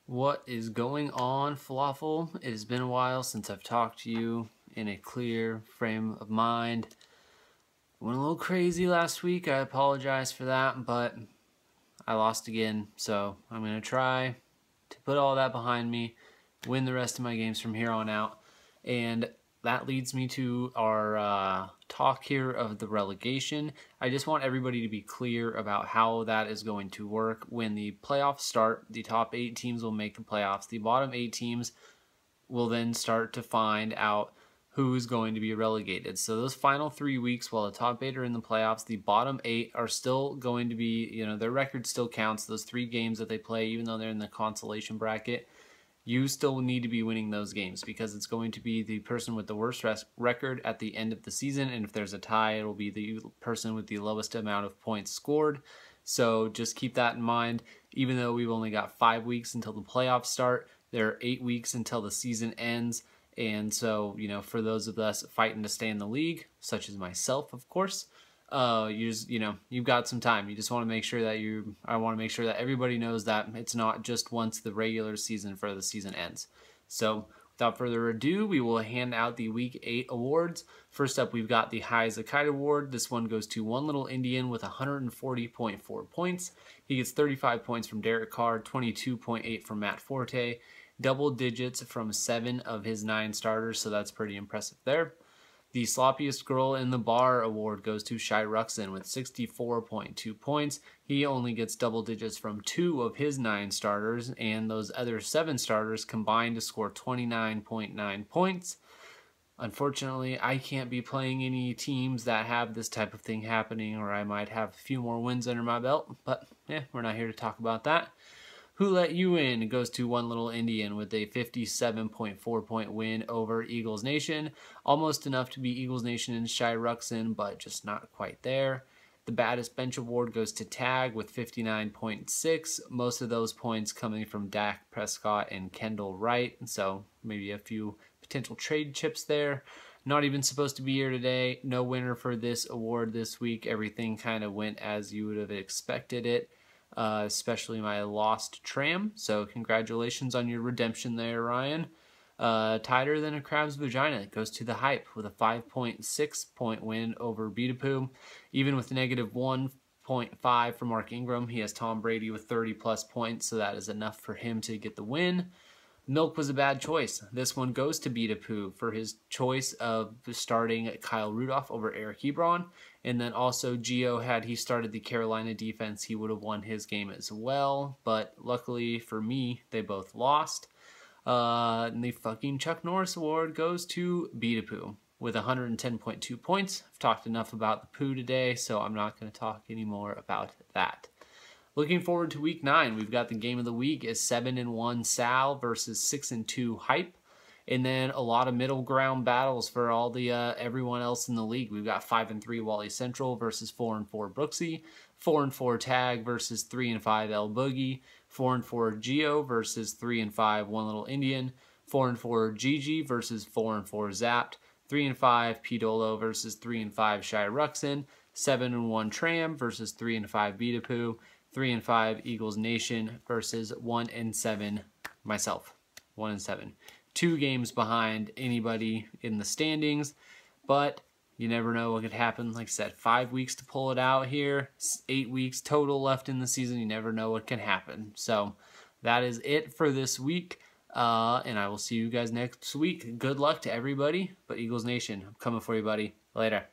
What is going on, FLAFFL? It has been a while since I've talked to you in a clear frame of mind. Went a little crazy last week. I apologize for that, but I lost again. So I'm going to try to put all that behind me, win the rest of my games from here on out. And that leads me to our talk here of the relegation. I just want everybody to be clear about how that is going to work. When the playoffs start, the top 8 teams will make the playoffs. The bottom 8 teams will then start to find out who's going to be relegated. So those final 3 weeks, while the top 8 are in the playoffs, the bottom 8 are still going to be, their record still counts. Those 3 games that they play, even though they're in the consolation bracket, you still need to be winning those games because it's going to be the person with the worst record at the end of the season. And if there's a tie, it'll be the person with the lowest amount of points scored. So just keep that in mind. Even though we've only got 5 weeks until the playoffs start, there are 8 weeks until the season ends. And so, for those of us fighting to stay in the league, such as myself, of course, you've got some time. You just want to make sure that I want to make sure that everybody knows that it's not just once the regular season for the season ends. So without further ado, we will hand out the Week 8 awards. First up, we've got the High as a Kite award. This one goes to One Little Indian with 140.4 points. He gets 35 points from Derek Carr, 22.8 from Matt Forte, double digits from 7 of his 9 starters, so that's pretty impressive there. The Sloppiest Girl in the Bar award goes to Shy Ruxin with 64.2 points. He only gets double digits from 2 of his 9 starters, and those other 7 starters combined to score 29.9 points. Unfortunately, I can't be playing any teams that have this type of thing happening, or I might have a few more wins under my belt, but we're not here to talk about that. Who Let You In? It goes to One Little Indian with a 57.4 point win over Eagles Nation. Almost enough to be Eagles Nation and Shy Ruxin, but just not quite there. The Baddest Bench Award goes to Tag with 59.6. Most of those points coming from Dak Prescott and Kendall Wright. So maybe a few potential trade chips there. Not even supposed to be here today. No winner for this award this week. Everything kind of went as you would have expected it. Especially my lost tram. So congratulations on your redemption there, Ryan. Tighter than a crab's vagina. It goes to the Hype with a 5.6 point win over Beatapoo. Even with negative 1.5 for Mark Ingram, he has Tom Brady with 30 plus points, so that is enough for him to get the win. Milk was a bad choice. This one goes to Beatapoo for his choice of starting Kyle Rudolph over Eric Ebron. And then also Gio, had he started the Carolina defense, he would have won his game as well. But luckily for me, they both lost. And the fucking Chuck Norris award goes to Beatapoo with 110.2 points. I've talked enough about the poo today, so I'm not going to talk anymore about that. Looking forward to Week 9, we've got the game of the week is 7-1 Sal versus 6-2 Hype. And then a lot of middle ground battles for all the everyone else in the league. We've got 5-3 Wally Central versus 4-4 Brooksy, 4-4 Tag versus 3-5 El Boogie, 4-4 Geo versus 3-5 One Little Indian, 4-4 Gigi versus 4-4 Zapped, 3-5 P Dolo versus 3-5 Shy Ruxin, 7-1 Tram versus 3-5 Beatapoo, 3-5 Eagles Nation versus 1-7 myself. 1-7. 2 games behind anybody in the standings, but you never know what could happen. Like I said, 5 weeks to pull it out here, 8 weeks total left in the season. You never know what can happen. So that is it for this week, and I will see you guys next week. Good luck to everybody, but Eagles Nation, I'm coming for you, buddy. Later.